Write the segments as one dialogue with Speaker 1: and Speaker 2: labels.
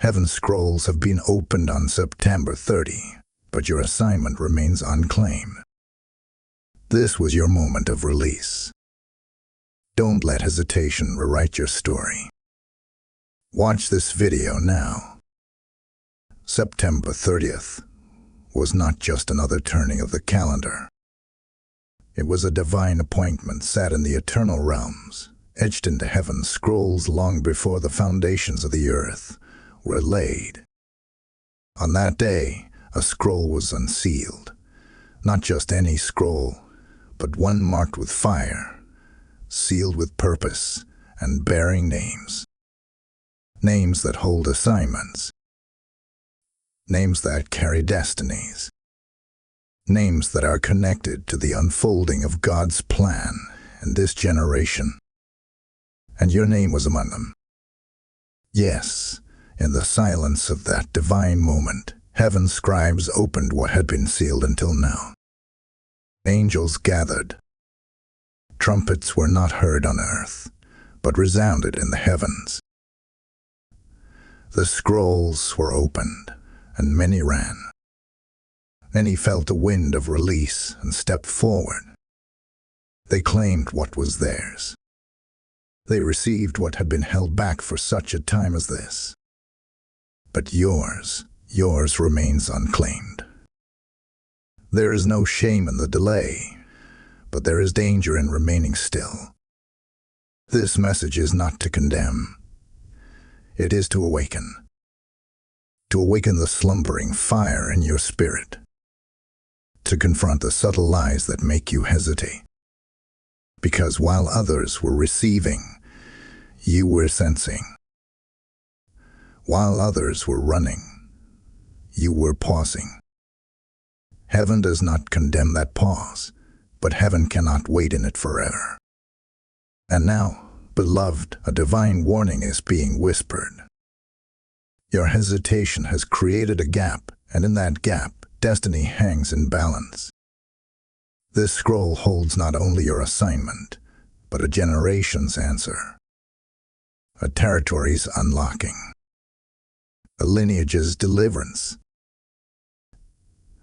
Speaker 1: Heaven's scrolls have been opened on September 30, but your assignment remains unclaimed. This was your moment of release. Don't let hesitation rewrite your story. Watch this video now. September 30th was not just another turning of the calendar. It was a divine appointment set in the eternal realms, etched into heaven's scrolls long before the foundations of the earth were laid. On that day, a scroll was unsealed. Not just any scroll, but one marked with fire, sealed with purpose, and bearing names. Names that hold assignments. Names that carry destinies. Names that are connected to the unfolding of God's plan in this generation. And your name was among them. Yes, in the silence of that divine moment, heaven's scribes opened what had been sealed until now. Angels gathered. Trumpets were not heard on earth, but resounded in the heavens. The scrolls were opened, and many ran. Many felt a wind of release and stepped forward. They claimed what was theirs. They received what had been held back for such a time as this. But yours remains unclaimed. There is no shame in the delay, but there is danger in remaining still. This message is not to condemn. It is to awaken. To awaken the slumbering fire in your spirit. To confront the subtle lies that make you hesitate. Because while others were receiving, you were sensing. While others were running, you were pausing. Heaven does not condemn that pause, but heaven cannot wait in it forever. And now, beloved, a divine warning is being whispered. Your hesitation has created a gap, and in that gap, destiny hangs in balance. This scroll holds not only your assignment, but a generation's answer. A territory's unlocking. A lineage's deliverance.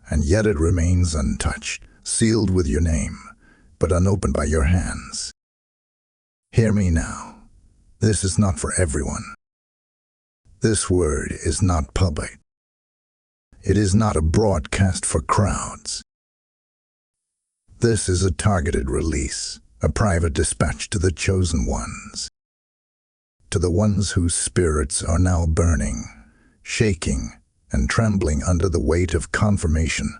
Speaker 1: And yet it remains untouched, sealed with your name, but unopened by your hands. Hear me now. This is not for everyone. This word is not public. It is not a broadcast for crowds. This is a targeted release, a private dispatch to the chosen ones. To the ones whose spirits are now burning, shaking, and trembling under the weight of confirmation.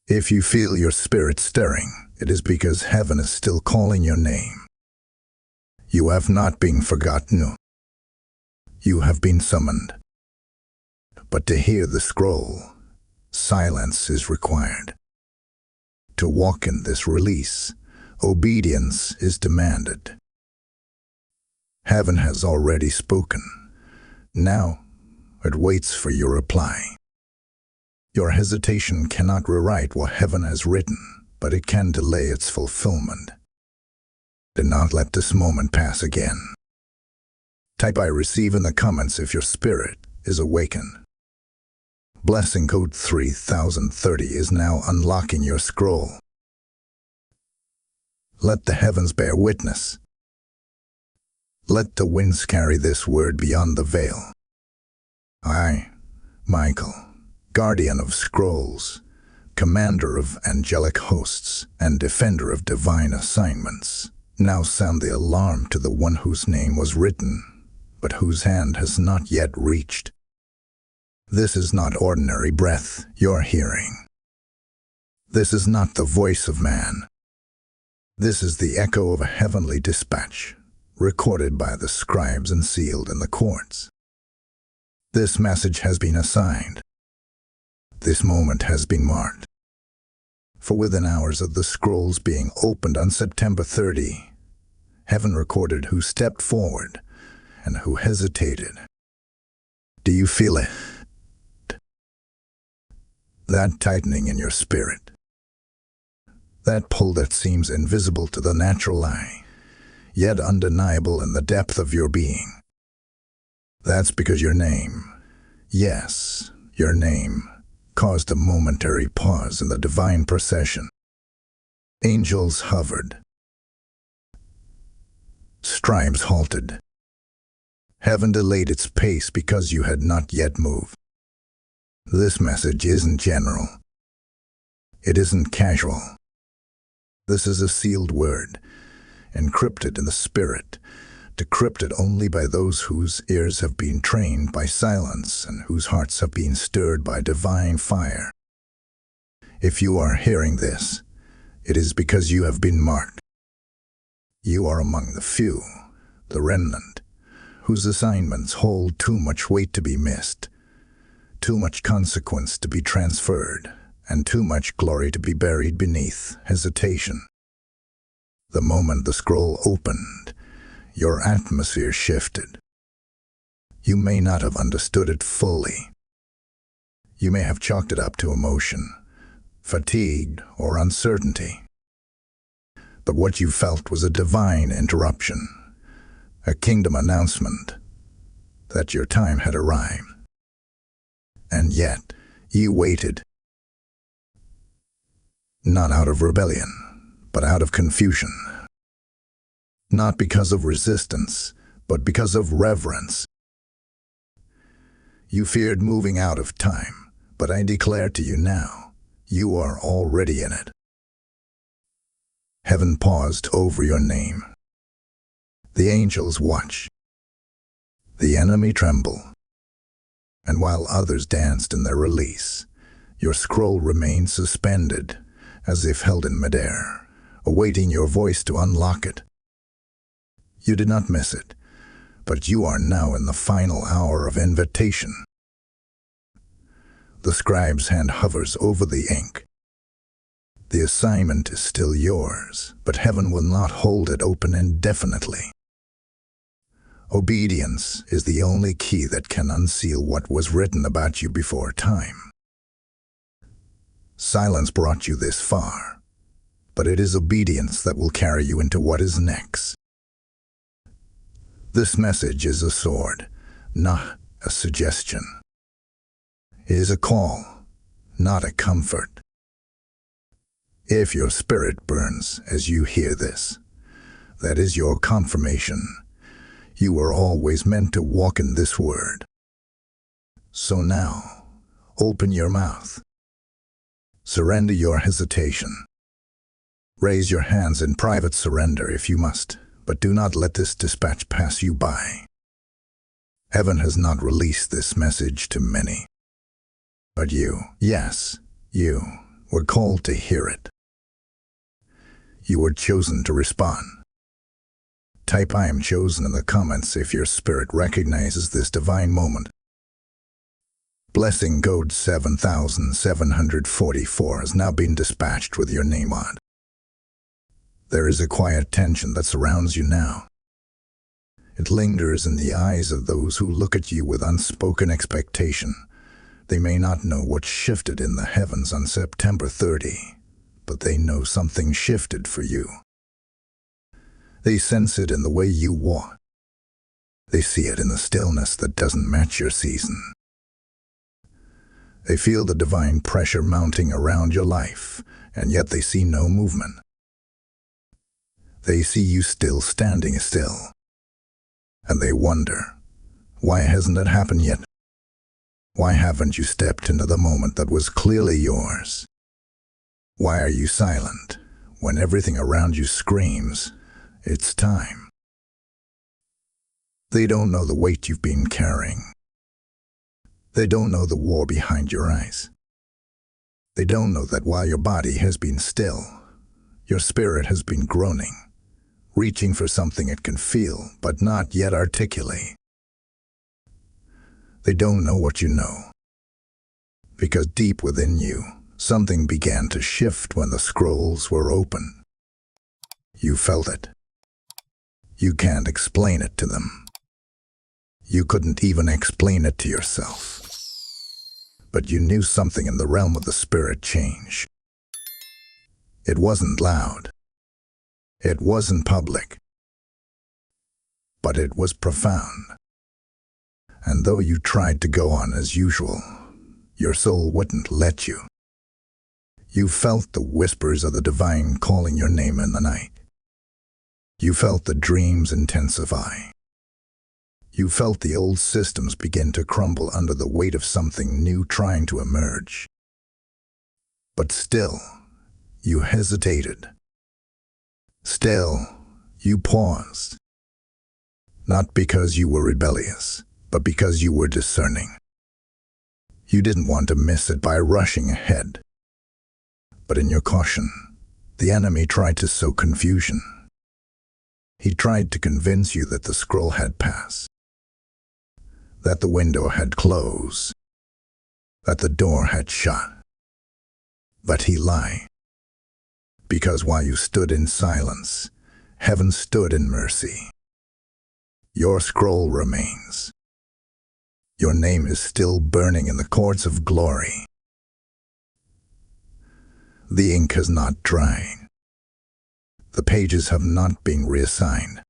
Speaker 1: If you feel your spirit stirring, it is because heaven is still calling your name. You have not been forgotten. You have been summoned. But to hear the scroll, silence is required. To walk in this release, obedience is demanded. Heaven has already spoken. Now, it waits for your reply. Your hesitation cannot rewrite what heaven has written, but it can delay its fulfillment. Do not let this moment pass again. Type "I receive" in the comments if your spirit is awakened. Blessing code 3030 is now unlocking your scroll. Let the heavens bear witness. Let the winds carry this word beyond the veil. I, Michael, guardian of scrolls, commander of angelic hosts, and defender of divine assignments, now sound the alarm to the one whose name was written, but whose hand has not yet reached. This is not ordinary breath you're hearing. This is not the voice of man. This is the echo of a heavenly dispatch, recorded by the scribes and sealed in the courts. This message has been assigned. This moment has been marked. For within hours of the scrolls being opened on September 30, heaven recorded who stepped forward and who hesitated. Do you feel it? That tightening in your spirit. That pull that seems invisible to the natural eye, yet undeniable in the depth of your being. That's because your name, yes, your name, caused a momentary pause in the divine procession. Angels hovered. Scribes halted. Heaven delayed its pace because you had not yet moved. This message isn't general. It isn't casual. This is a sealed word, encrypted in the spirit, decrypted only by those whose ears have been trained by silence and whose hearts have been stirred by divine fire. If you are hearing this, it is because you have been marked. You are among the few, the remnant, whose assignments hold too much weight to be missed, too much consequence to be transferred, and too much glory to be buried beneath hesitation. The moment the scroll opened, your atmosphere shifted. You may not have understood it fully. You may have chalked it up to emotion, fatigue, or uncertainty. But what you felt was a divine interruption, a kingdom announcement that your time had arrived. And yet, you waited. Not out of rebellion, but out of confusion. Not because of resistance, but because of reverence. You feared moving out of time, but I declare to you now, you are already in it. Heaven paused over your name. The angels watch. The enemy tremble. And while others danced in their release, your scroll remained suspended, as if held in midair, awaiting your voice to unlock it. You did not miss it, but you are now in the final hour of invitation. The scribe's hand hovers over the ink. The assignment is still yours, but heaven will not hold it open indefinitely. Obedience is the only key that can unseal what was written about you before time. Silence brought you this far, but it is obedience that will carry you into what is next. This message is a sword, not a suggestion. It is a call, not a comfort. If your spirit burns as you hear this, that is your confirmation. You were always meant to walk in this word. So now, open your mouth. Surrender your hesitation. Raise your hands in private surrender if you must, but do not let this dispatch pass you by. Heaven has not released this message to many. But you, yes, you, were called to hear it. You were chosen to respond. Type "I am chosen" in the comments if your spirit recognizes this divine moment. Blessing code 7744 has now been dispatched with your name on. There is a quiet tension that surrounds you now. It lingers in the eyes of those who look at you with unspoken expectation. They may not know what shifted in the heavens on September 30, but they know something shifted for you. They sense it in the way you walk. They see it in the stillness that doesn't match your season. They feel the divine pressure mounting around your life, and yet they see no movement. They see you still standing still. And they wonder, why hasn't it happened yet? Why haven't you stepped into the moment that was clearly yours? Why are you silent when everything around you screams, it's time? They don't know the weight you've been carrying. They don't know the war behind your eyes. They don't know that while your body has been still, your spirit has been groaning, reaching for something it can feel but not yet articulate. They don't know what you know, because deep within you, something began to shift when the scrolls were open. You felt it. You can't explain it to them. You couldn't even explain it to yourself. But you knew something in the realm of the spirit changed. It wasn't loud. It wasn't public. But it was profound. And though you tried to go on as usual, your soul wouldn't let you. You felt the whispers of the divine calling your name in the night. You felt the dreams intensify. You felt the old systems begin to crumble under the weight of something new trying to emerge. But still, you hesitated. Still, you paused. Not because you were rebellious, but because you were discerning. You didn't want to miss it by rushing ahead. But in your caution, the enemy tried to sow confusion. He tried to convince you that the scroll had passed, that the window had closed, that the door had shut. But he lied. Because while you stood in silence, heaven stood in mercy. Your scroll remains. Your name is still burning in the courts of glory. The ink has not dried. The pages have not been reassigned.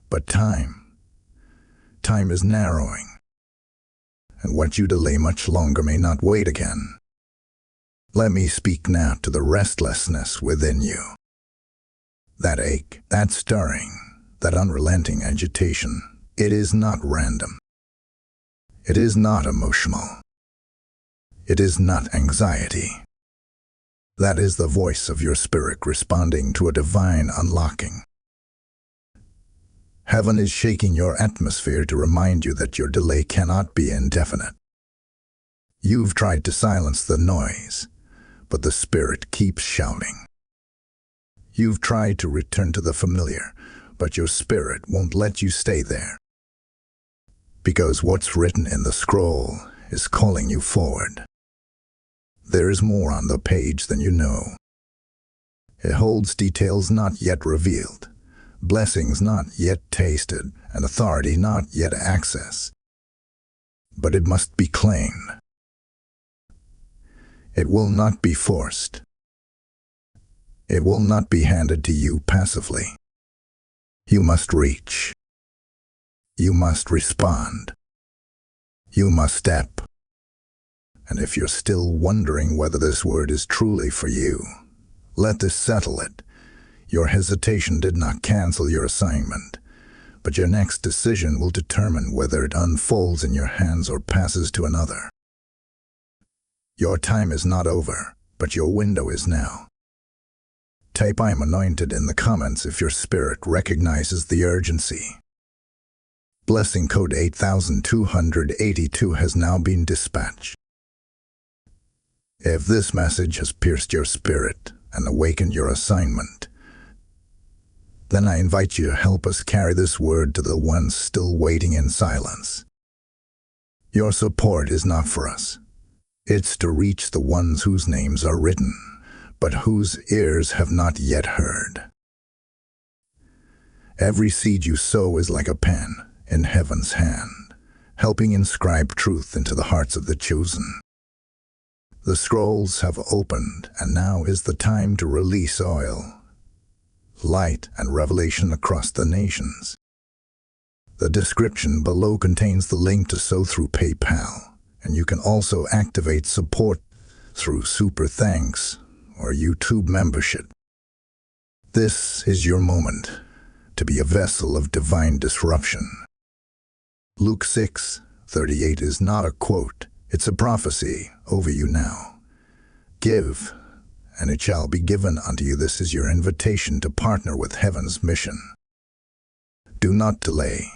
Speaker 1: But time is narrowing. And what you delay much longer may not wait again. Let me speak now to the restlessness within you. That ache, that stirring, that unrelenting agitation, it is not random. It is not emotional. It is not anxiety. That is the voice of your spirit responding to a divine unlocking. Heaven is shaking your atmosphere to remind you that your delay cannot be indefinite. You've tried to silence the noise, but the spirit keeps shouting. You've tried to return to the familiar, but your spirit won't let you stay there. Because what's written in the scroll is calling you forward. There is more on the page than you know. It holds details not yet revealed, blessings not yet tasted, and authority not yet accessed. But it must be claimed. It will not be forced. It will not be handed to you passively. You must reach. You must respond. You must step. And if you're still wondering whether this word is truly for you, let this settle it. Your hesitation did not cancel your assignment, but your next decision will determine whether it unfolds in your hands or passes to another. Your time is not over, but your window is now. Type "I'm anointed" in the comments if your spirit recognizes the urgency. Blessing code 8282 has now been dispatched. If this message has pierced your spirit and awakened your assignment, then I invite you to help us carry this word to the ones still waiting in silence. Your support is not for us. It's to reach the ones whose names are written, but whose ears have not yet heard. Every seed you sow is like a pen in heaven's hand, helping inscribe truth into the hearts of the chosen. The scrolls have opened, and now is the time to release oil, light, and revelation across the nations. The description below contains the link to sow through PayPal, and you can also activate support through Super Thanks or YouTube membership. This is your moment to be a vessel of divine disruption. Luke 6:38 is not a quote, it's a prophecy over you now. Give, and it shall be given unto you. This is your invitation to partner with heaven's mission. Do not delay.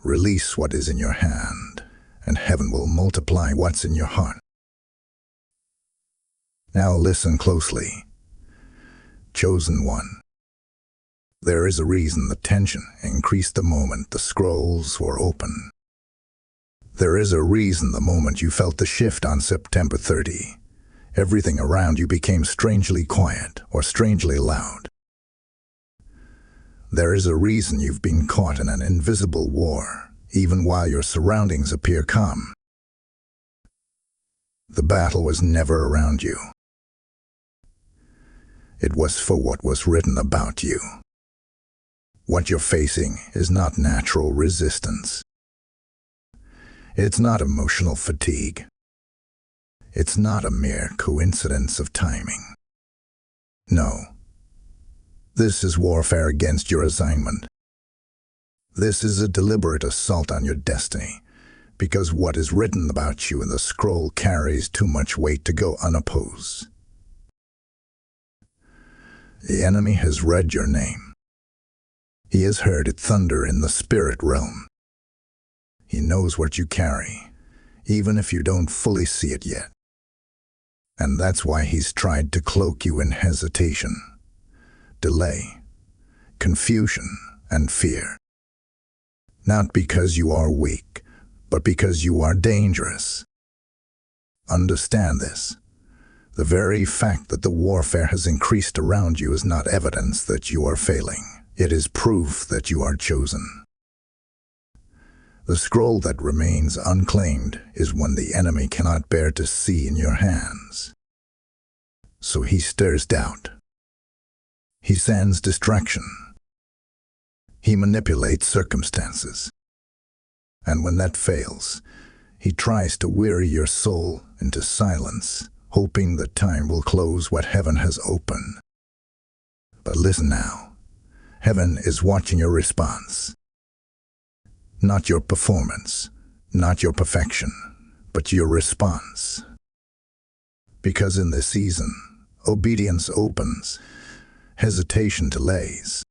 Speaker 1: Release what is in your hand, and heaven will multiply what's in your heart. Now listen closely. Chosen one. There is a reason the tension increased the moment the scrolls were open. There is a reason the moment you felt the shift on September 30, everything around you became strangely quiet or strangely loud. There is a reason you've been caught in an invisible war, even while your surroundings appear calm. The battle was never around you. It was for what was written about you. What you're facing is not natural resistance. It's not emotional fatigue. It's not a mere coincidence of timing. No. This is warfare against your assignment. This is a deliberate assault on your destiny, because what is written about you in the scroll carries too much weight to go unopposed. The enemy has read your name. He has heard it thunder in the spirit realm. He knows what you carry, even if you don't fully see it yet. And that's why he's tried to cloak you in hesitation, delay, confusion, and fear. Not because you are weak, but because you are dangerous. Understand this. The very fact that the warfare has increased around you is not evidence that you are failing. It is proof that you are chosen. The scroll that remains unclaimed is one the enemy cannot bear to see in your hands. So he stirs doubt. He sends distraction. He manipulates circumstances. And when that fails, he tries to weary your soul into silence, hoping that time will close what heaven has opened. But listen now. Heaven is watching your response. Not your performance, not your perfection, but your response. Because in this season, obedience opens, hesitation delays.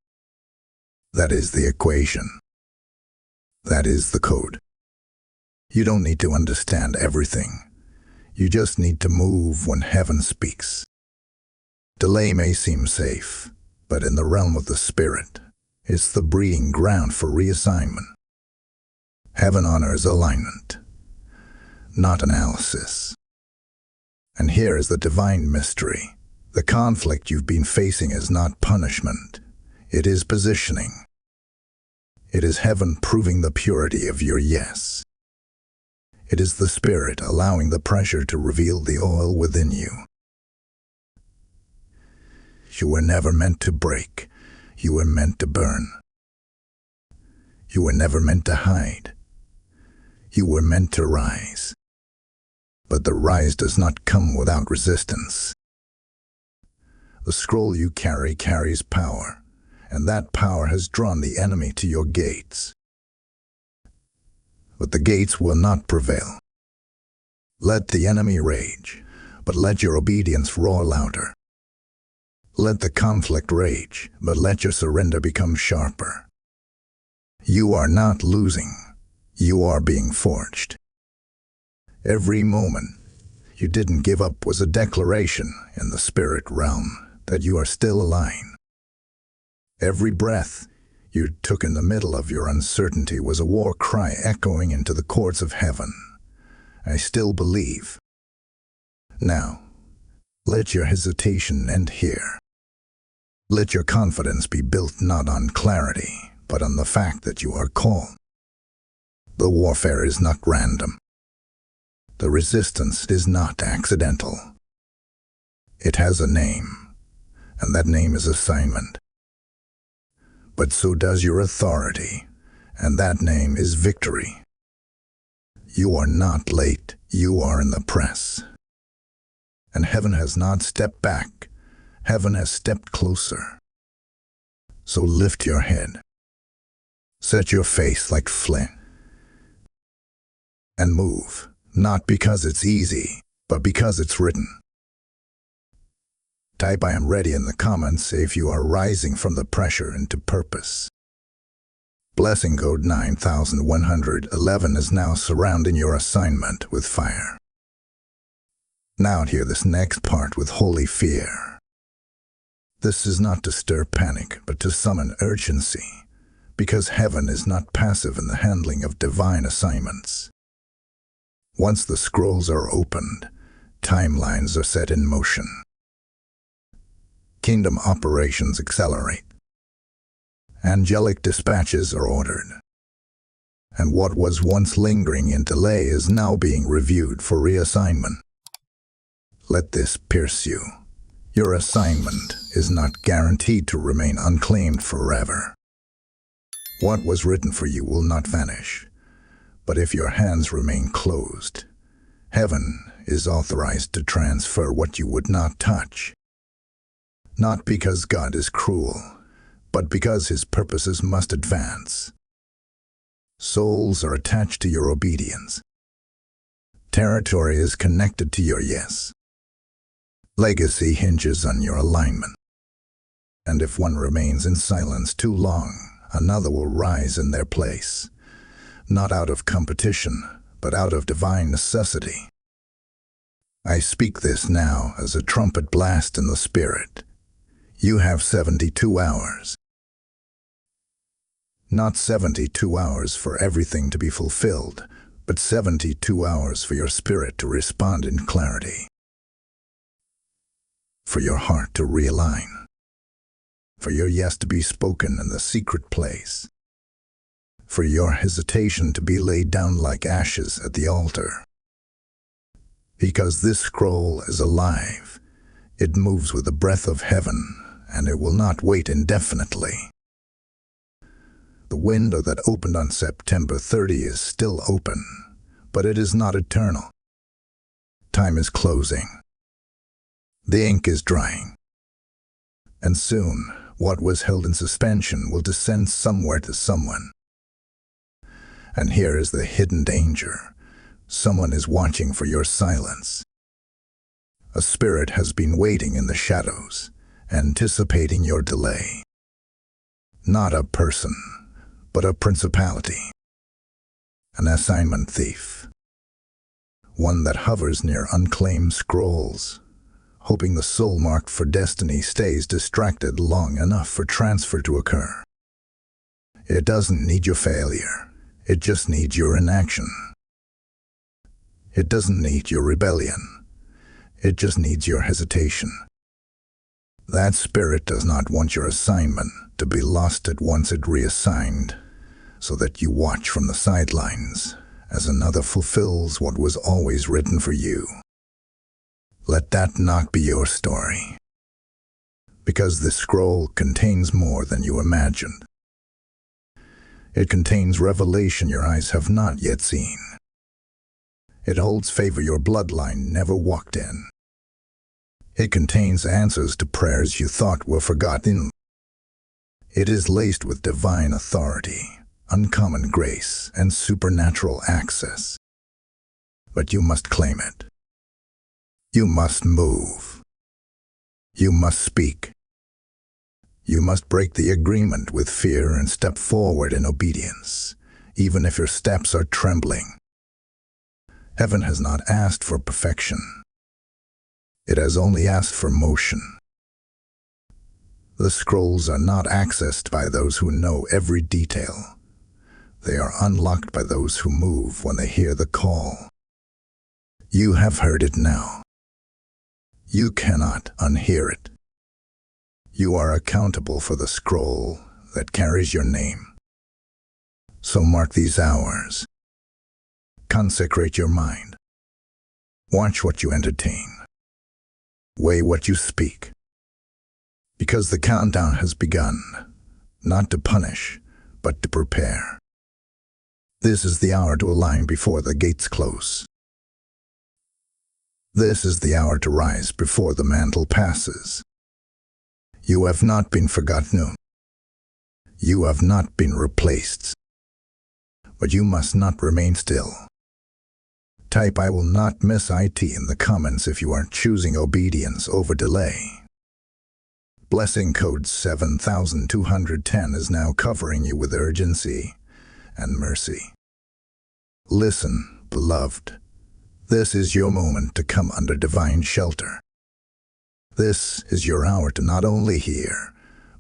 Speaker 1: That is the equation. That is the code. You don't need to understand everything. You just need to move when heaven speaks. Delay may seem safe, but in the realm of the spirit, it's the breeding ground for reassignment. Heaven honors alignment, not analysis. And here is the divine mystery. The conflict you've been facing is not punishment. It is positioning. It is heaven proving the purity of your yes. It is the Spirit allowing the pressure to reveal the oil within you. You were never meant to break. You were meant to burn. You were never meant to hide. You were meant to rise. But the rise does not come without resistance. The scroll you carry carries power, and that power has drawn the enemy to your gates. But the gates will not prevail. Let the enemy rage, but let your obedience roar louder. Let the conflict rage, but let your surrender become sharper. You are not losing. You are being forged. Every moment you didn't give up was a declaration in the spirit realm that you are still alive. Every breath you took in the middle of your uncertainty was a war cry echoing into the courts of heaven. I still believe. Now, let your hesitation end here. Let your confidence be built not on clarity, but on the fact that you are called. The warfare is not random. The resistance is not accidental. It has a name, and that name is assignment. But so does your authority, and that name is victory. You are not late, you are in the press. And heaven has not stepped back, heaven has stepped closer. So lift your head, set your face like flint, and move, not because it's easy, but because it's written. Type I am ready in the comments if you are rising from the pressure into purpose. Blessing code 9111 is now surrounding your assignment with fire. Now hear this next part with holy fear. This is not to stir panic, but to summon urgency, because heaven is not passive in the handling of divine assignments. Once the scrolls are opened, timelines are set in motion. Kingdom operations accelerate. Angelic dispatches are ordered. And what was once lingering in delay is now being reviewed for reassignment. Let this pierce you. Your assignment is not guaranteed to remain unclaimed forever. What was written for you will not vanish, But if your hands remain closed, heaven is authorized to transfer what you would not touch. Not because God is cruel, but because his purposes must advance. Souls are attached to your obedience. Territory is connected to your yes. Legacy hinges on your alignment. And if one remains in silence too long, another will rise in their place, not out of competition, but out of divine necessity. I speak this now as a trumpet blast in the spirit. You have 72 hours. Not 72 hours for everything to be fulfilled, but 72 hours for your spirit to respond in clarity, for your heart to realign, for your yes to be spoken in the secret place, for your hesitation to be laid down like ashes at the altar. Because this scroll is alive, it moves with the breath of heaven, and it will not wait indefinitely. The window that opened on September 30 is still open, but it is not eternal. Time is closing. The ink is drying. And soon, what was held in suspension will descend somewhere to someone. And here is the hidden danger. Someone is watching for your silence. A spirit has been waiting in the shadows, anticipating your delay. Not a person, but a principality. An assignment thief. One that hovers near unclaimed scrolls, hoping the soul marked for destiny stays distracted long enough for transfer to occur. It doesn't need your failure. It just needs your inaction. It doesn't need your rebellion. It just needs your hesitation. That spirit does not want your assignment to be lost at once it reassigned, so that you watch from the sidelines as another fulfills what was always written for you. Let that not be your story, because this scroll contains more than you imagined. It contains revelation your eyes have not yet seen. It holds favor your bloodline never walked in. It contains answers to prayers you thought were forgotten. It is laced with divine authority, uncommon grace, and supernatural access. But you must claim it. You must move. You must speak. You must break the agreement with fear and step forward in obedience, even if your steps are trembling. Heaven has not asked for perfection. It has only asked for motion. The scrolls are not accessed by those who know every detail. They are unlocked by those who move when they hear the call. You have heard it now. You cannot unhear it. You are accountable for the scroll that carries your name. So mark these hours. Consecrate your mind. Watch what you entertain. Weigh what you speak. Because the countdown has begun, not to punish, but to prepare. This is the hour to align before the gates close. This is the hour to rise before the mantle passes. You have not been forgotten. You have not been replaced. But you must not remain still. Type "I will not miss IT" in the comments if you are choosing obedience over delay. Blessing code 7210 is now covering you with urgency and mercy. Listen, beloved. This is your moment to come under divine shelter. This is your hour to not only hear,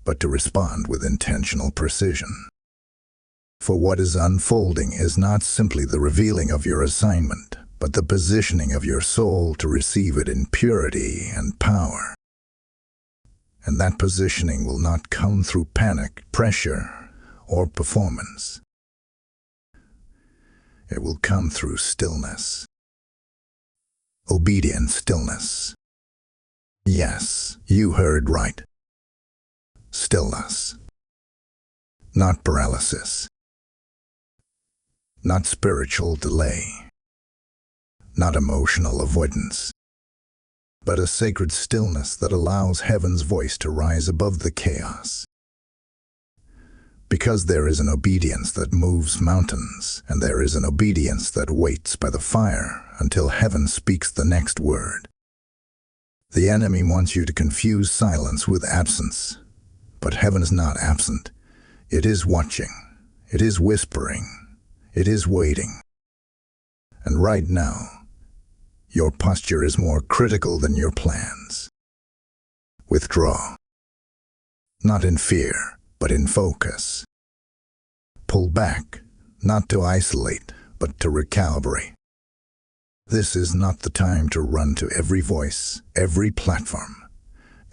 Speaker 1: but to respond with intentional precision. For what is unfolding is not simply the revealing of your assignment, but the positioning of your soul to receive it in purity and power. And that positioning will not come through panic, pressure, or performance. It will come through stillness. Obedient stillness. Yes, you heard right. Stillness. Not paralysis. not spiritual delay, not emotional avoidance, but a sacred stillness that allows heaven's voice to rise above the chaos. Because there is an obedience that moves mountains, and there is an obedience that waits by the fire until heaven speaks the next word. The enemy wants you to confuse silence with absence, but heaven is not absent. It is watching, it is whispering, it is waiting. And right now, your posture is more critical than your plans. Withdraw. Not in fear, but in focus. Pull back, not to isolate, but to recalibrate. This is not the time to run to every voice, every platform,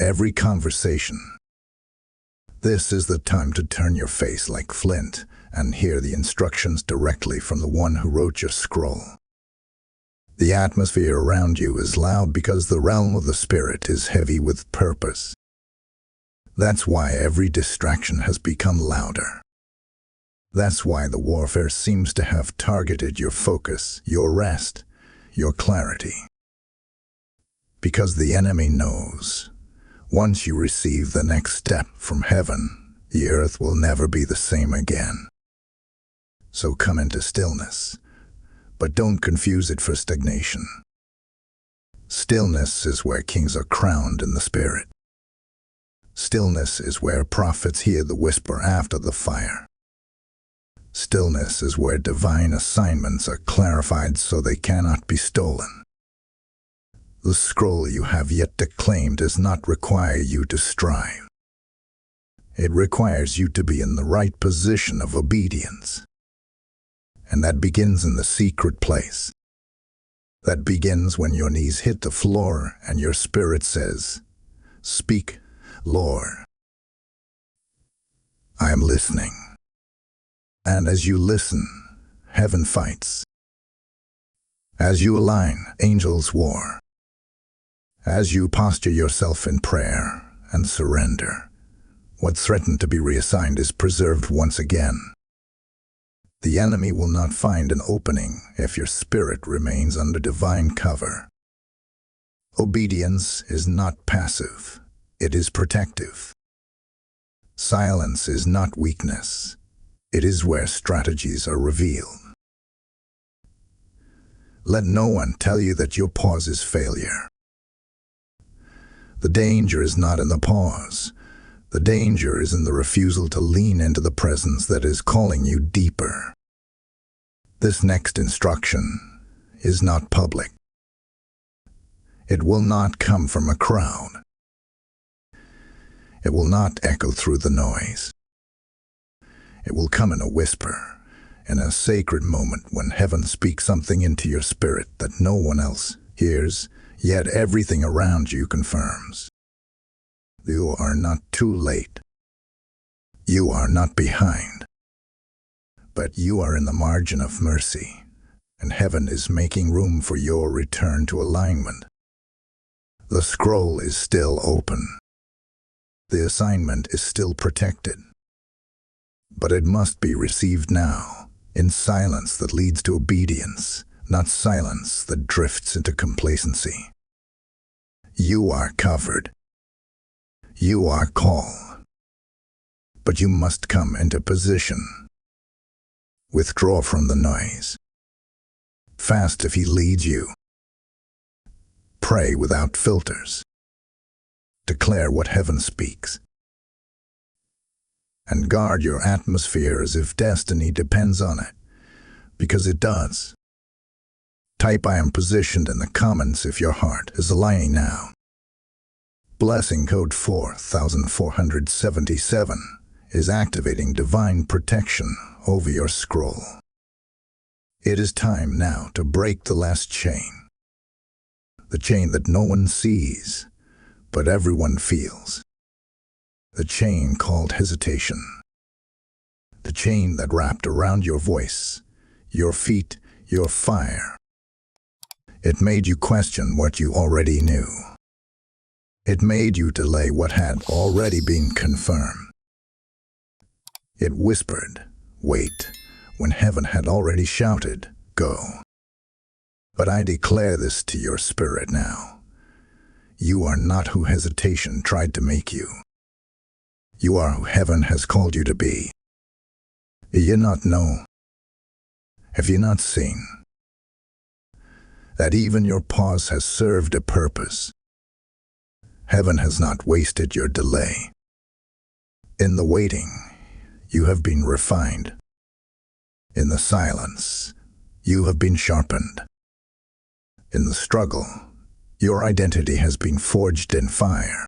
Speaker 1: every conversation. This is the time to turn your face like flint and hear the instructions directly from the one who wrote your scroll. The atmosphere around you is loud because the realm of the spirit is heavy with purpose. That's why every distraction has become louder. That's why the warfare seems to have targeted your focus, your rest, your clarity. Because the enemy knows, once you receive the next step from heaven, the earth will never be the same again. So come into stillness, but don't confuse it for stagnation. Stillness is where kings are crowned in the spirit. Stillness is where prophets hear the whisper after the fire. Stillness is where divine assignments are clarified so they cannot be stolen. The scroll you have yet to claim does not require you to strive. It requires you to be in the right position of obedience. And that begins in the secret place. That begins when your knees hit the floor and your spirit says, "Speak, Lord. I am listening." And as you listen, heaven fights. As you align, angels war. As you posture yourself in prayer and surrender, what threatened to be reassigned is preserved once again. The enemy will not find an opening if your spirit remains under divine cover. Obedience is not passive, it is protective. Silence is not weakness. It is where strategies are revealed. Let no one tell you that your pause is failure. The danger is not in the pause. The danger is in the refusal to lean into the presence that is calling you deeper. This next instruction is not public. It will not come from a crowd. It will not echo through the noise. It will come in a whisper, in a sacred moment when heaven speaks something into your spirit that no one else hears, yet everything around you confirms. You are not too late. You are not behind. But you are in the margin of mercy, and heaven is making room for your return to alignment. The scroll is still open. The assignment is still protected. But it must be received now, in silence that leads to obedience, not silence that drifts into complacency. You are covered. You are called. But you must come into position. Withdraw from the noise. Fast if he leads you. Pray without filters. Declare what heaven speaks. And guard your atmosphere as if destiny depends on it, because it does. Type "I am positioned" in the comments if your heart is aligning now. Blessing code 4477 is activating divine protection over your scroll. It is time now to break the last chain. The chain that no one sees, but everyone feels. The chain called hesitation. The chain that wrapped around your voice, your feet, your fire. It made you question what you already knew. It made you delay what had already been confirmed. It whispered, "Wait, when heaven had already shouted, "Go." But I declare this to your spirit now. You are not who hesitation tried to make you. You are who heaven has called you to be. Do you not know? Have you not seen that even your pause has served a purpose? Heaven has not wasted your delay. In the waiting, you have been refined. In the silence, you have been sharpened. In the struggle, your identity has been forged in fire.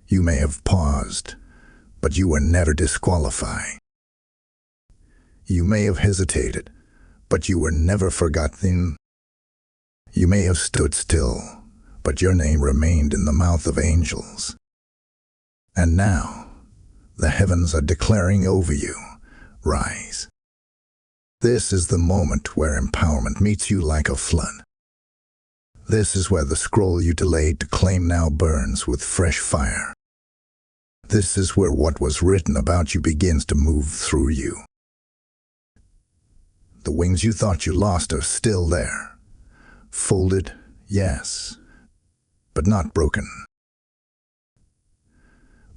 Speaker 1: You may have paused, but you were never disqualified. You may have hesitated, but you were never forgotten. You may have stood still, but your name remained in the mouth of angels. And now, the heavens are declaring over you, rise. This is the moment where empowerment meets you like a flood. This is where the scroll you delayed to claim now burns with fresh fire. This is where what was written about you begins to move through you. The wings you thought you lost are still there. Folded, yes, but not broken.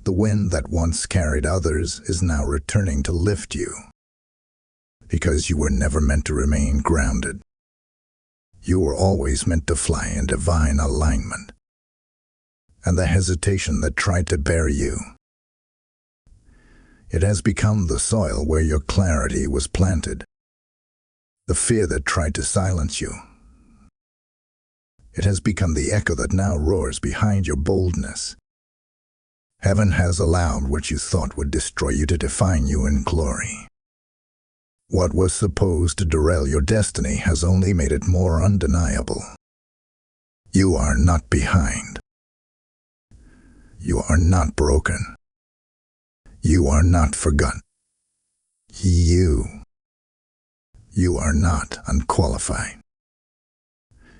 Speaker 1: The wind that once carried others is now returning to lift you, because you were never meant to remain grounded. You were always meant to fly in divine alignment. And the hesitation that tried to bury you, it has become the soil where your clarity was planted. The fear that tried to silence you, it has become the echo that now roars behind your boldness. Heaven has allowed what you thought would destroy you to define you in glory. What was supposed to derail your destiny has only made it more undeniable. You are not behind. You are not broken. You are not forgotten. You are not unqualified.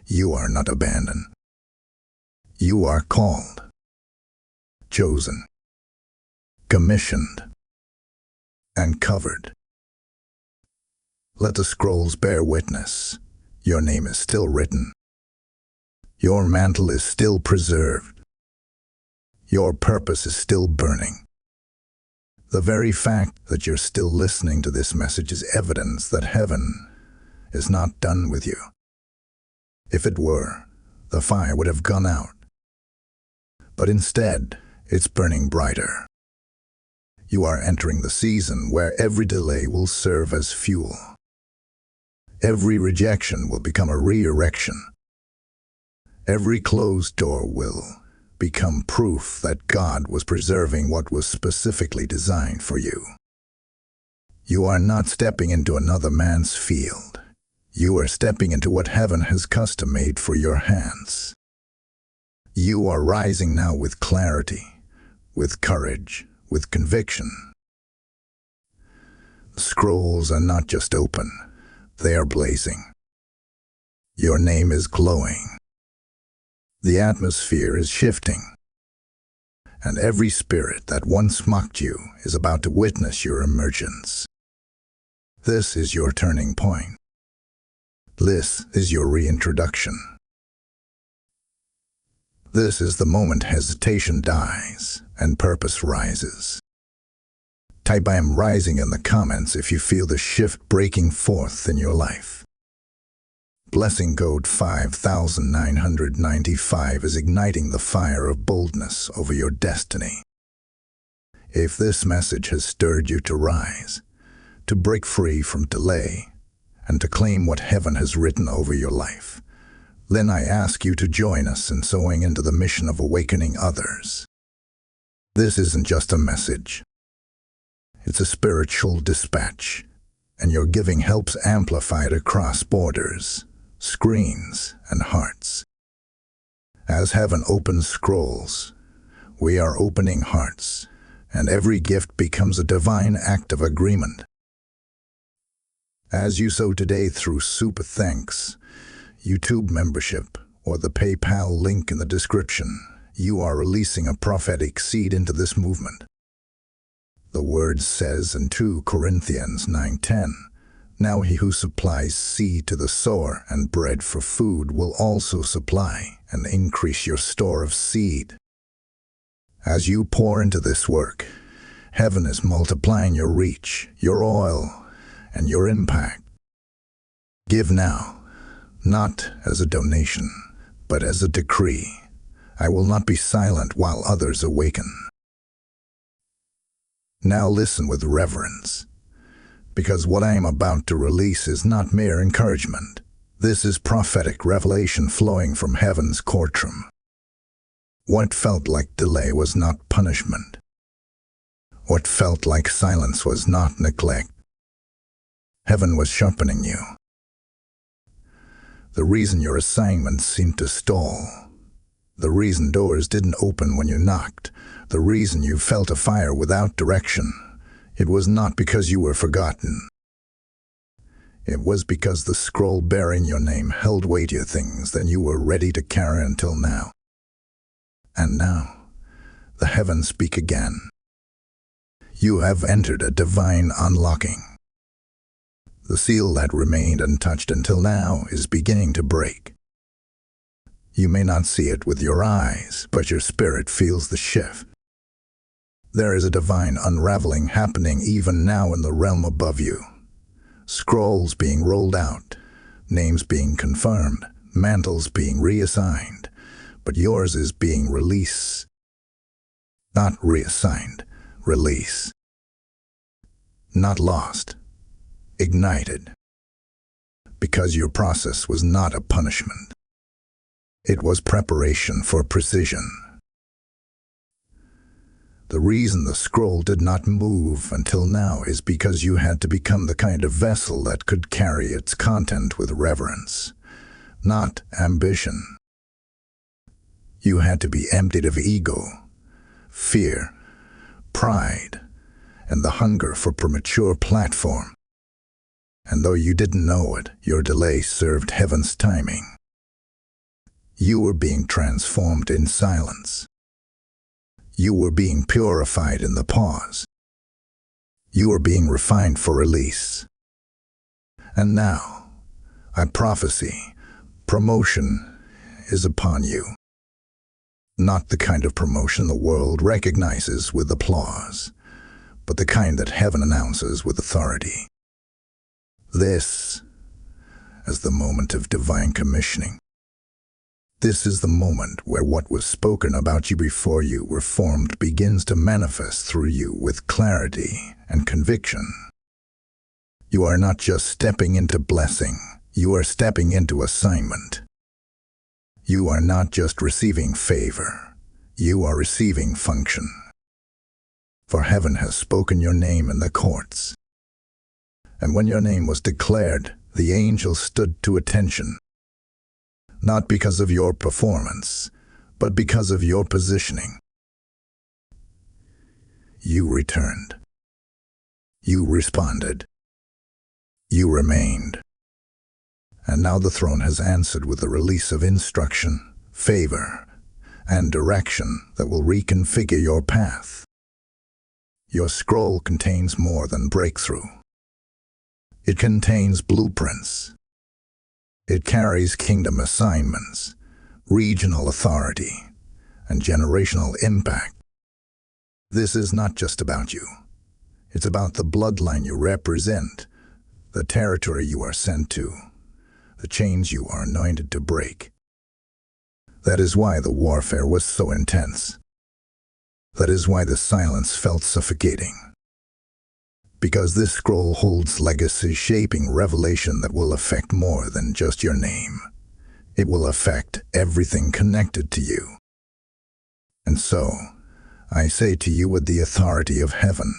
Speaker 1: You are not abandoned. You are called, chosen, commissioned, and covered. Let the scrolls bear witness. Your name is still written. Your mantle is still preserved. Your purpose is still burning. The very fact that you're still listening to this message is evidence that heaven is not done with you. If it were, the fire would have gone out. But instead, it's burning brighter. You are entering the season where every delay will serve as fuel. Every rejection will become a re-erection. Every closed door will become proof that God was preserving what was specifically designed for you. You are not stepping into another man's field. You are stepping into what heaven has custom-made for your hands. You are rising now with clarity, with courage, with conviction. The scrolls are not just open, they are blazing. Your name is glowing. The atmosphere is shifting. And every spirit that once mocked you is about to witness your emergence. This is your turning point. This is your reintroduction. This is the moment hesitation dies and purpose rises. Type "I am rising" in the comments if you feel the shift breaking forth in your life. Blessing code 5995 is igniting the fire of boldness over your destiny. If this message has stirred you to rise, to break free from delay, and to claim what heaven has written over your life, then I ask you to join us in sowing into the mission of awakening others. This isn't just a message. It's a spiritual dispatch, and your giving helps amplify it across borders, screens, and hearts. As heaven opens scrolls, we are opening hearts, and every gift becomes a divine act of agreement. As you sow today through Super Thanks, YouTube membership, or the PayPal link in the description, you are releasing a prophetic seed into this movement. The word says in 2 Corinthians 9:10, "Now he who supplies seed to the sower and bread for food will also supply and increase your store of seed." As you pour into this work, heaven is multiplying your reach, your oil, and your impact. Give now, not as a donation, but as a decree. I will not be silent while others awaken. Now listen with reverence, because what I am about to release is not mere encouragement. This is prophetic revelation flowing from heaven's courtroom. What felt like delay was not punishment. What felt like silence was not neglect. Heaven was sharpening you. The reason your assignment seemed to stall, the reason doors didn't open when you knocked, the reason you felt a fire without direction, it was not because you were forgotten. It was because the scroll bearing your name held weightier things than you were ready to carry until now. And now, the heavens speak again. You have entered a divine unlocking. The seal that remained untouched until now is beginning to break. You may not see it with your eyes, but your spirit feels the shift. There is a divine unraveling happening even now in the realm above you. Scrolls being rolled out, names being confirmed, mantles being reassigned, but yours is being released. Not reassigned, release. Not lost, ignited. Because your process was not a punishment. It was preparation for precision. The reason the scroll did not move until now is because you had to become the kind of vessel that could carry its content with reverence, not ambition. You had to be emptied of ego, fear, pride, and the hunger for premature platform. And though you didn't know it, your delay served heaven's timing. You were being transformed in silence. You were being purified in the pause. You were being refined for release. And now, I prophesy, promotion is upon you. Not the kind of promotion the world recognizes with applause, but the kind that heaven announces with authority. This is the moment of divine commissioning. This is the moment where what was spoken about you before you were formed begins to manifest through you with clarity and conviction. You are not just stepping into blessing, you are stepping into assignment. You are not just receiving favor, you are receiving function. For heaven has spoken your name in the courts. And when your name was declared, the angels stood to attention. Not because of your performance, but because of your positioning. You returned. You responded. You remained. And now the throne has answered with the release of instruction, favor, and direction that will reconfigure your path. Your scroll contains more than breakthrough. It contains blueprints. It carries kingdom assignments, regional authority, and generational impact. This is not just about you. It's about the bloodline you represent, the territory you are sent to, the chains you are anointed to break. That is why the warfare was so intense. That is why the silence felt suffocating. Because this scroll holds legacy-shaping revelation that will affect more than just your name. It will affect everything connected to you. And so, I say to you with the authority of heaven,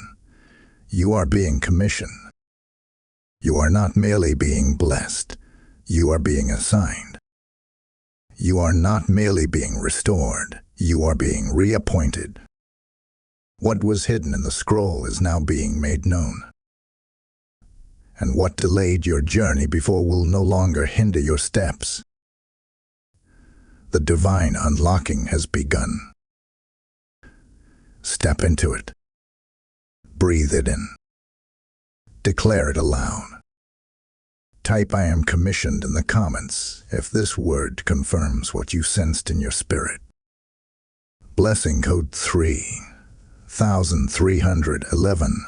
Speaker 1: you are being commissioned. You are not merely being blessed, you are being assigned. You are not merely being restored, you are being reappointed. What was hidden in the scroll is now being made known. And what delayed your journey before will no longer hinder your steps. The divine unlocking has begun. Step into it. Breathe it in. Declare it aloud. Type "I am commissioned" in the comments if this word confirms what you sensed in your spirit. Blessing code 3311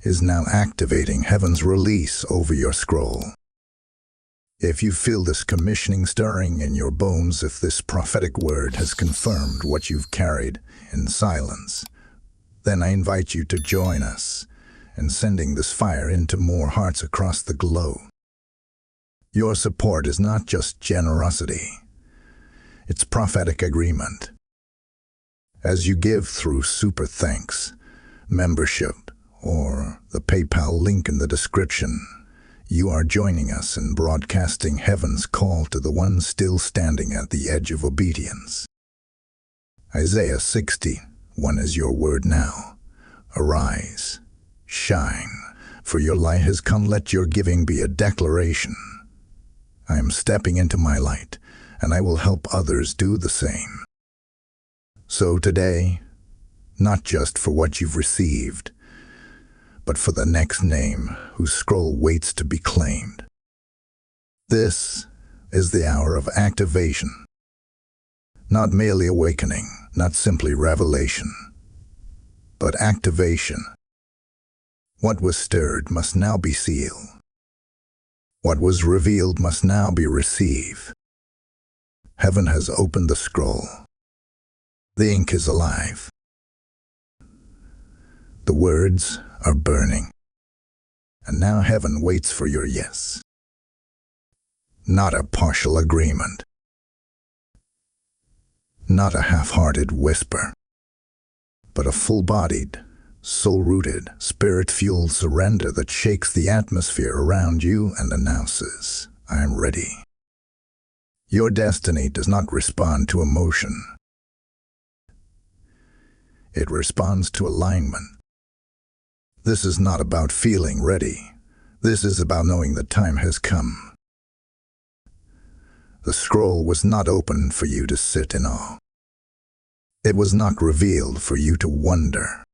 Speaker 1: is now activating heaven's release over your scroll. If you feel this commissioning stirring in your bones, if this prophetic word has confirmed what you've carried in silence, then I invite you to join us in sending this fire into more hearts across the globe. Your support is not just generosity, it's prophetic agreement. As you give through Super Thanks, membership, or the PayPal link in the description, you are joining us in broadcasting heaven's call to the one still standing at the edge of obedience. Isaiah 60:1 is your word now. Arise, shine, for your light has come. Let your giving be a declaration. I am stepping into my light, and I will help others do the same. So today, not just for what you've received, but for the next name whose scroll waits to be claimed. This is the hour of activation. Not merely awakening, not simply revelation, but activation. What was stirred must now be sealed. What was revealed must now be received. Heaven has opened the scroll. The ink is alive. The words are burning. And now heaven waits for your yes. Not a partial agreement. Not a half-hearted whisper, but a full-bodied, soul-rooted, spirit-fueled surrender that shakes the atmosphere around you and announces, I am ready. Your destiny does not respond to emotion. It responds to alignment. This is not about feeling ready. This is about knowing the time has come. The scroll was not opened for you to sit in awe. It was not revealed for you to wonder.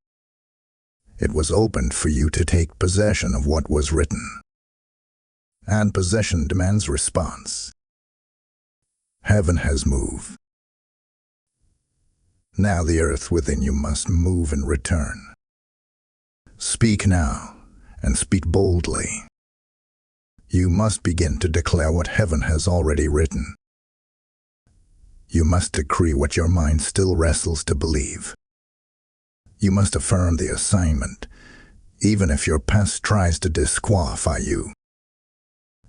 Speaker 1: It was opened for you to take possession of what was written. And possession demands response. Heaven has moved. Now the earth within you must move in return. Speak now, and speak boldly. You must begin to declare what heaven has already written. You must decree what your mind still wrestles to believe. You must affirm the assignment, even if your past tries to disqualify you.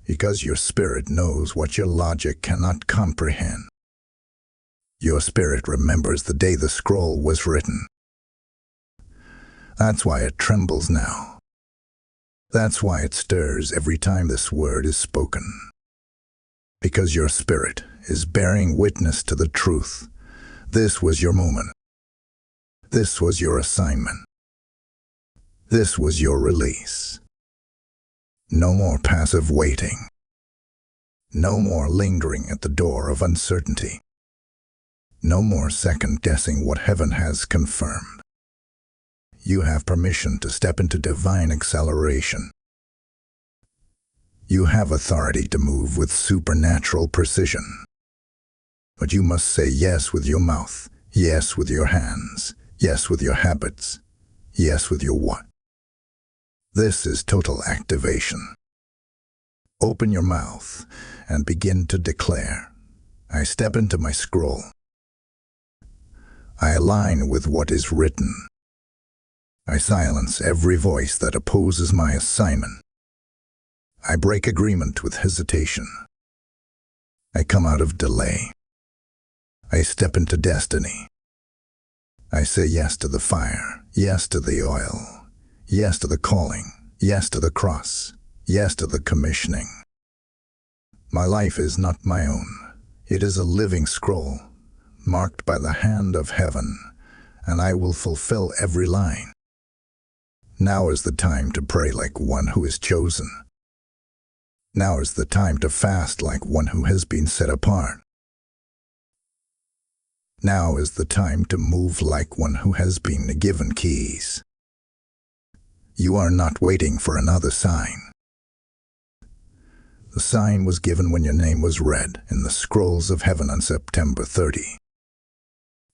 Speaker 1: Because your spirit knows what your logic cannot comprehend. Your spirit remembers the day the scroll was written. That's why it trembles now. That's why it stirs every time this word is spoken. Because your spirit is bearing witness to the truth. This was your moment. This was your assignment. This was your release. No more passive waiting. No more lingering at the door of uncertainty. No more second-guessing what heaven has confirmed. You have permission to step into divine acceleration. You have authority to move with supernatural precision. But you must say yes with your mouth, yes with your hands, yes with your habits, yes with your what. This is total activation. Open your mouth and begin to declare, I step into my scroll. I align with what is written. I silence every voice that opposes my assignment. I break agreement with hesitation. I come out of delay. I step into destiny. I say yes to the fire, yes to the oil, yes to the calling, yes to the cross, yes to the commissioning. My life is not my own. It is a living scroll, marked by the hand of heaven, and I will fulfill every line. Now is the time to pray like one who is chosen. Now is the time to fast like one who has been set apart. Now is the time to move like one who has been given keys. You are not waiting for another sign. The sign was given when your name was read in the scrolls of heaven on September 30.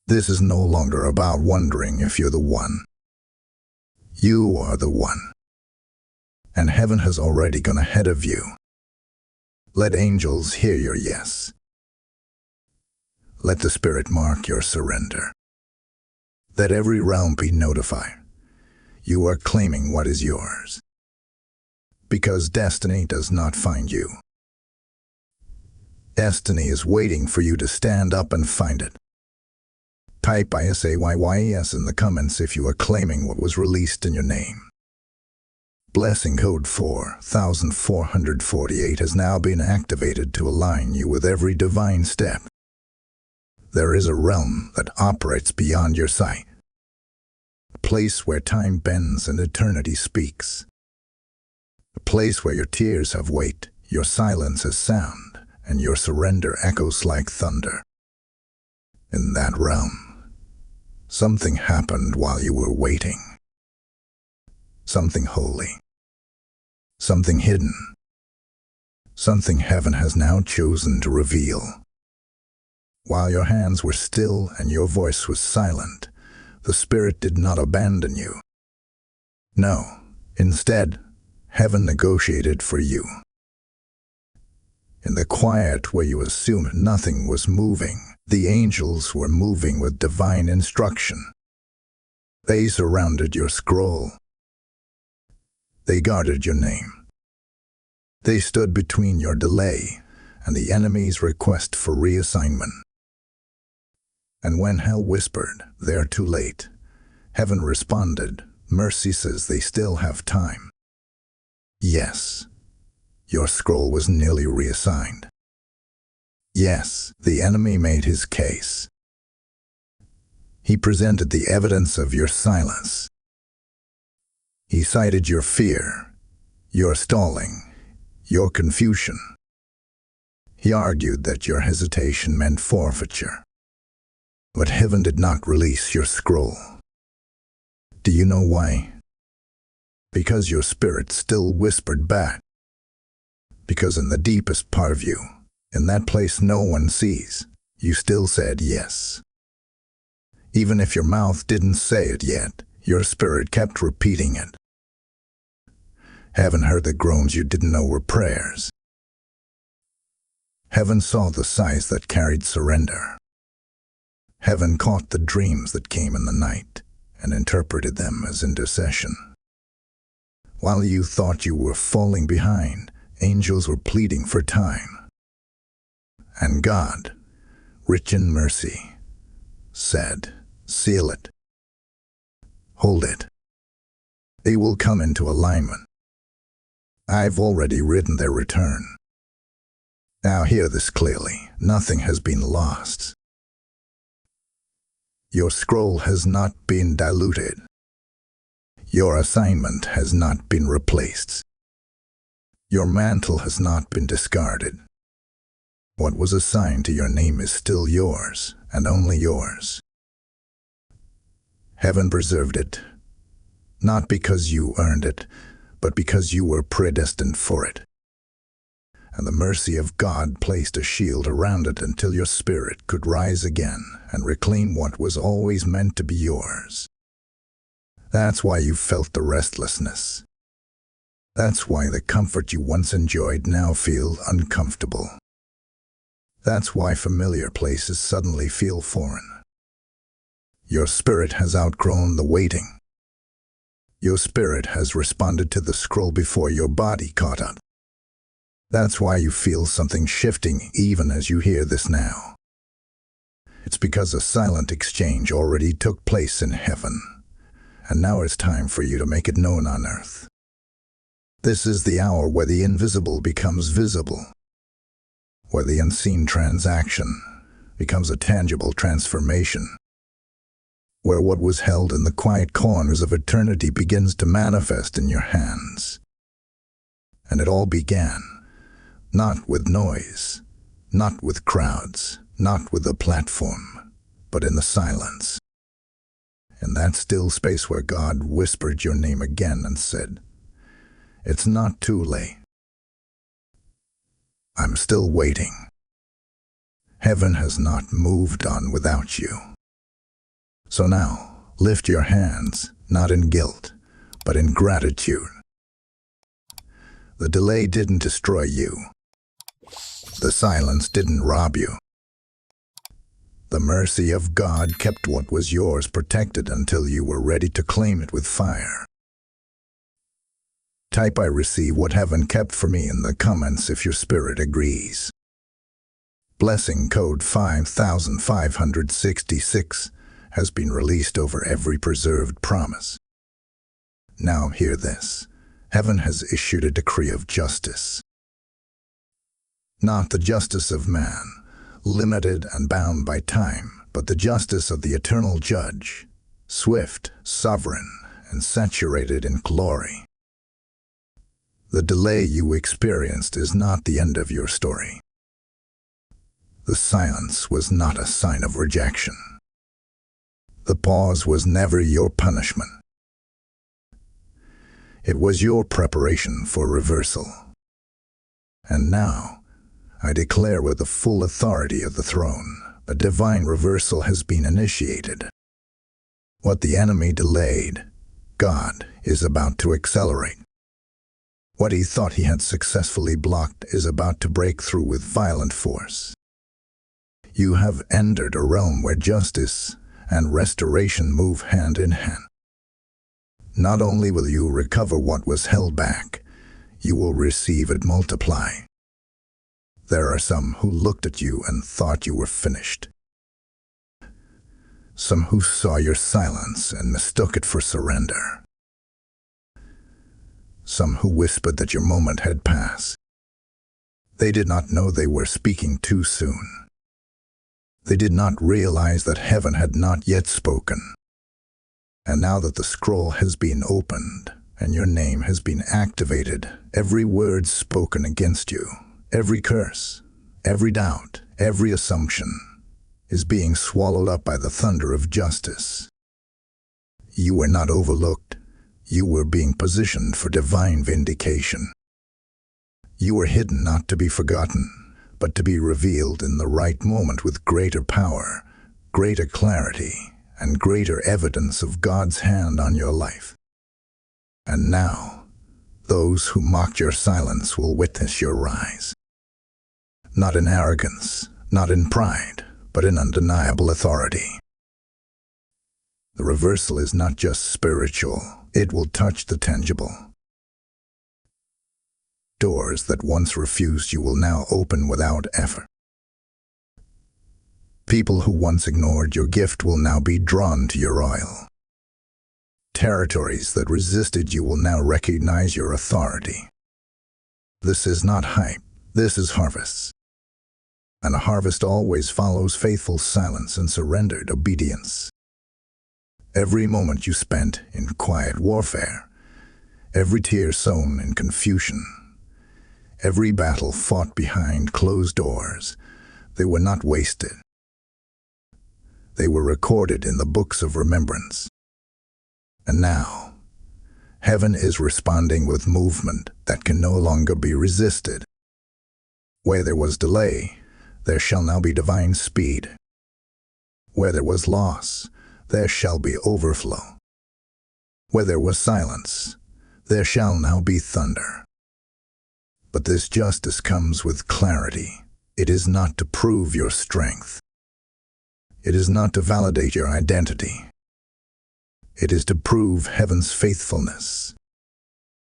Speaker 1: This is no longer about wondering if you're the one. You are the one. And heaven has already gone ahead of you. Let angels hear your yes. Let the Spirit mark your surrender. Let every realm be notified. You are claiming what is yours. Because destiny does not find you. Destiny is waiting for you to stand up and find it. Type ISAYYES in the comments if you are claiming what was released in your name. Blessing code 4448 has now been activated to align you with every divine step. There is a realm that operates beyond your sight. A place where time bends and eternity speaks. A place where your tears have weight, your silence has sound, and your surrender echoes like thunder. In that realm, something happened while you were waiting. Something holy. Something hidden. Something heaven has now chosen to reveal. While your hands were still and your voice was silent, the Spirit did not abandon you. No, instead, heaven negotiated for you. In the quiet where you assumed nothing was moving, the angels were moving with divine instruction. They surrounded your scroll. They guarded your name. They stood between your delay and the enemy's request for reassignment. And when hell whispered, "They're too late," heaven responded, "Mercy says they still have time." Yes, your scroll was nearly reassigned. Yes, the enemy made his case. He presented the evidence of your silence. He cited your fear, your stalling, your confusion. He argued that your hesitation meant forfeiture. But heaven did not release your scroll. Do you know why? Because your spirit still whispered back. Because in the deepest part of you, in that place no one sees, you still said yes. Even if your mouth didn't say it yet, your spirit kept repeating it. Heaven heard the groans you didn't know were prayers. Heaven saw the sighs that carried surrender. Heaven caught the dreams that came in the night and interpreted them as intercession. While you thought you were falling behind, angels were pleading for time. And God, rich in mercy, said, "Seal it. Hold it. They will come into alignment. I've already written their return." Now hear this clearly. Nothing has been lost. Your scroll has not been diluted. Your assignment has not been replaced. Your mantle has not been discarded. What was assigned to your name is still yours, and only yours. Heaven preserved it, not because you earned it, but because you were predestined for it. And the mercy of God placed a shield around it until your spirit could rise again and reclaim what was always meant to be yours. That's why you felt the restlessness. That's why the comfort you once enjoyed now feels uncomfortable. That's why familiar places suddenly feel foreign. Your spirit has outgrown the waiting. Your spirit has responded to the scroll before your body caught up. That's why you feel something shifting even as you hear this now. It's because a silent exchange already took place in heaven, and now it's time for you to make it known on earth. This is the hour where the invisible becomes visible, where the unseen transaction becomes a tangible transformation, where what was held in the quiet corners of eternity begins to manifest in your hands. And it all began, not with noise, not with crowds, not with a platform, but in the silence. in that still space where God whispered your name again and said, "It's not too late. I'm still waiting." Heaven has not moved on without you. So now, lift your hands, not in guilt, but in gratitude. The delay didn't destroy you. The silence didn't rob you. The mercy of God kept what was yours protected until you were ready to claim it with fire. Type "I receive what heaven kept for me" in the comments if your spirit agrees. Blessing code 5566 has been released over every preserved promise. Now hear this. Heaven has issued a decree of justice. Not the justice of man, limited and bound by time, but the justice of the eternal judge, swift, sovereign, and saturated in glory. The delay you experienced is not the end of your story. The silence was not a sign of rejection. The pause was never your punishment. It was your preparation for reversal. And now, I declare with the full authority of the throne, a divine reversal has been initiated. What the enemy delayed, God is about to accelerate. What he thought he had successfully blocked is about to break through with violent force. You have entered a realm where justice and restoration move hand in hand. Not only will you recover what was held back, you will receive it multiply. There are some who looked at you and thought you were finished. Some who saw your silence and mistook it for surrender. Some who whispered that your moment had passed. They did not know they were speaking too soon. They did not realize that heaven had not yet spoken. And now that the scroll has been opened and your name has been activated, every word spoken against you, every curse, every doubt, every assumption is being swallowed up by the thunder of justice. You were not overlooked. You were being positioned for divine vindication. You were hidden not to be forgotten, but to be revealed in the right moment with greater power, greater clarity, and greater evidence of God's hand on your life. And now, those who mocked your silence will witness your rise. Not in arrogance, not in pride, but in undeniable authority. The reversal is not just spiritual, it will touch the tangible. Doors that once refused you will now open without effort. People who once ignored your gift will now be drawn to your oil. Territories that resisted you will now recognize your authority. This is not hype, this is harvest. And a harvest always follows faithful silence and surrendered obedience. Every moment you spent in quiet warfare, every tear sown in confusion, every battle fought behind closed doors, they were not wasted. They were recorded in the books of remembrance. And now, heaven is responding with movement that can no longer be resisted. Where there was delay, there shall now be divine speed. Where there was loss, there shall be overflow. Where there was silence, there shall now be thunder. But this justice comes with clarity. It is not to prove your strength. It is not to validate your identity. It is to prove heaven's faithfulness.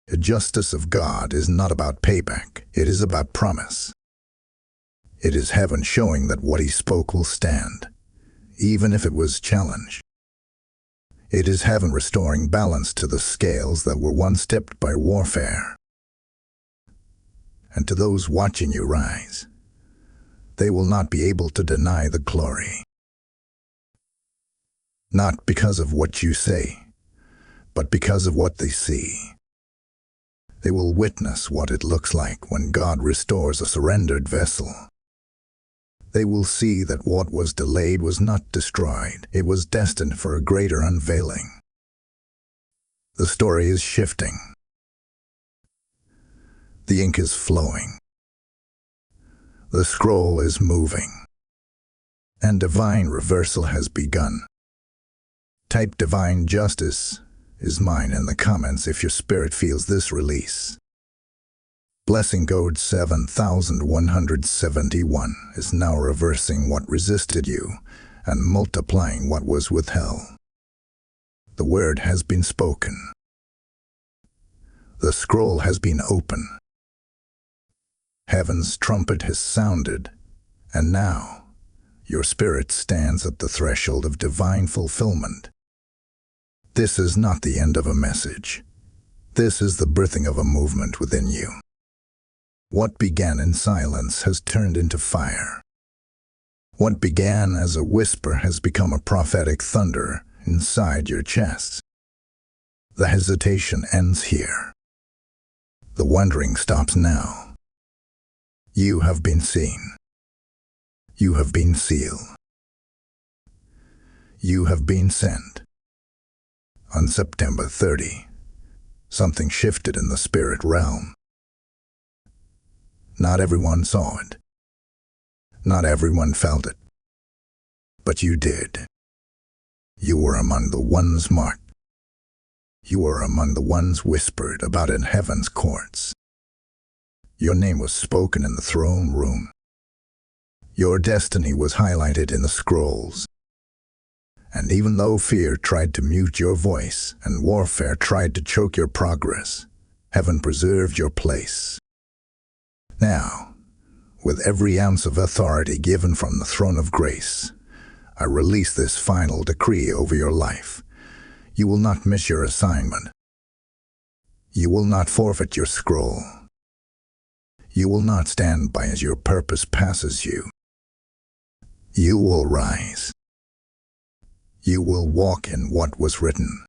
Speaker 1: The justice of God is not about payback. It is about promise. It is heaven showing that what he spoke will stand, even if it was challenged. It is heaven restoring balance to the scales that were once tipped by warfare. And to those watching you rise, they will not be able to deny the glory. Not because of what you say, but because of what they see. They will witness what it looks like when God restores a surrendered vessel. They will see that what was delayed was not destroyed. It was destined for a greater unveiling. The story is shifting. The ink is flowing. The scroll is moving. And divine reversal has begun. Type divine justice is mine in the comments if your spirit feels this release. Blessing code 7171 is now reversing what resisted you and multiplying what was withheld. The word has been spoken. The scroll has been opened. Heaven's trumpet has sounded, and now your spirit stands at the threshold of divine fulfillment. This is not the end of a message. This is the birthing of a movement within you. What began in silence has turned into fire. What began as a whisper has become a prophetic thunder inside your chest. The hesitation ends here. The wondering stops now. You have been seen. You have been sealed. You have been sent. On September 30, something shifted in the spirit realm. Not everyone saw it. Not everyone felt it. But you did. You were among the ones marked. You were among the ones whispered about in heaven's courts. Your name was spoken in the throne room. Your destiny was highlighted in the scrolls. And even though fear tried to mute your voice and warfare tried to choke your progress, heaven preserved your place. Now, with every ounce of authority given from the throne of grace, I release this final decree over your life. You will not miss your assignment. You will not forfeit your scroll. You will not stand by as your purpose passes you. You will rise. You will walk in what was written.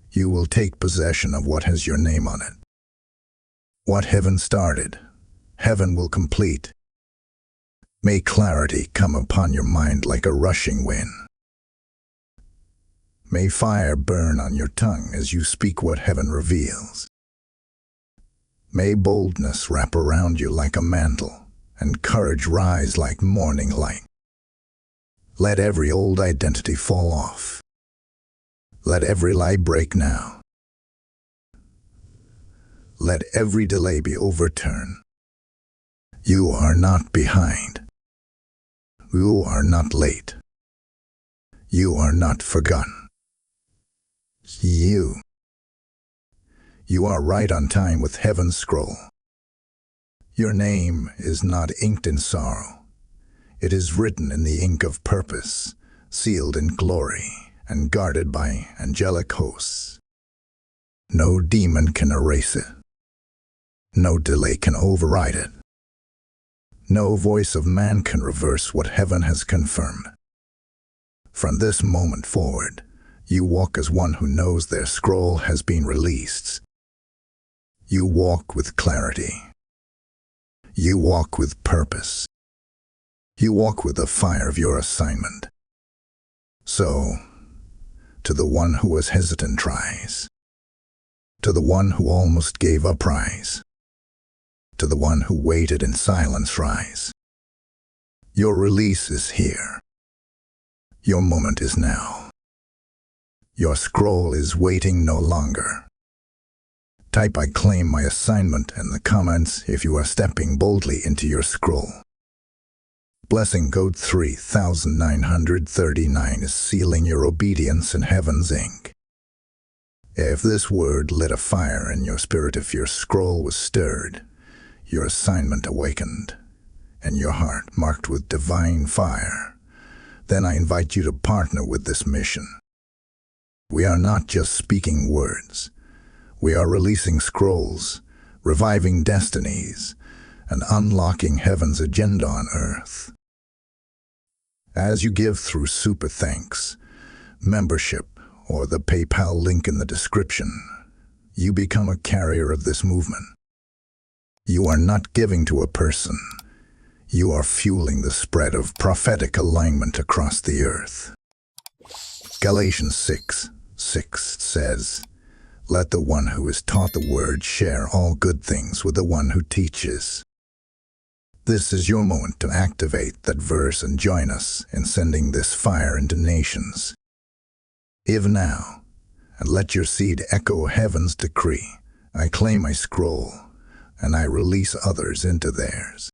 Speaker 1: You will take possession of what has your name on it. What heaven started, heaven will complete. May clarity come upon your mind like a rushing wind. May fire burn on your tongue as you speak what heaven reveals. May boldness wrap around you like a mantle, and courage rise like morning light. Let every old identity fall off. Let every lie break now. Let every delay be overturned. You are not behind. You are not late. You are not forgotten. You are right on time with heaven's scroll. Your name is not inked in sorrow. It is written in the ink of purpose, sealed in glory, and guarded by angelic hosts. No demon can erase it. No delay can override it. No voice of man can reverse what heaven has confirmed. From this moment forward, you walk as one who knows their scroll has been released. You walk with clarity. You walk with purpose. You walk with the fire of your assignment. So, to the one who was hesitant, rise. To the one who almost gave up, rise. To the one who waited in silence, rise. Your release is here. Your moment is now. Your scroll is waiting no longer. Type "I claim my assignment" in the comments if you are stepping boldly into your scroll. Blessing code 3939 is sealing your obedience in heaven's ink. If this word lit a fire in your spirit, if your scroll was stirred, your assignment awakened, and your heart marked with divine fire, then I invite you to partner with this mission. We are not just speaking words. We are releasing scrolls, reviving destinies, and unlocking heaven's agenda on earth. As you give through Super Thanks, membership, or the PayPal link in the description, you become a carrier of this movement. You are not giving to a person. You are fueling the spread of prophetic alignment across the earth. Galatians 6:6 says, "Let the one who is taught the word share all good things with the one who teaches." This is your moment to activate that verse and join us in sending this fire into nations. Give now, and let your seed echo heaven's decree. I claim my scroll, and I release others into theirs.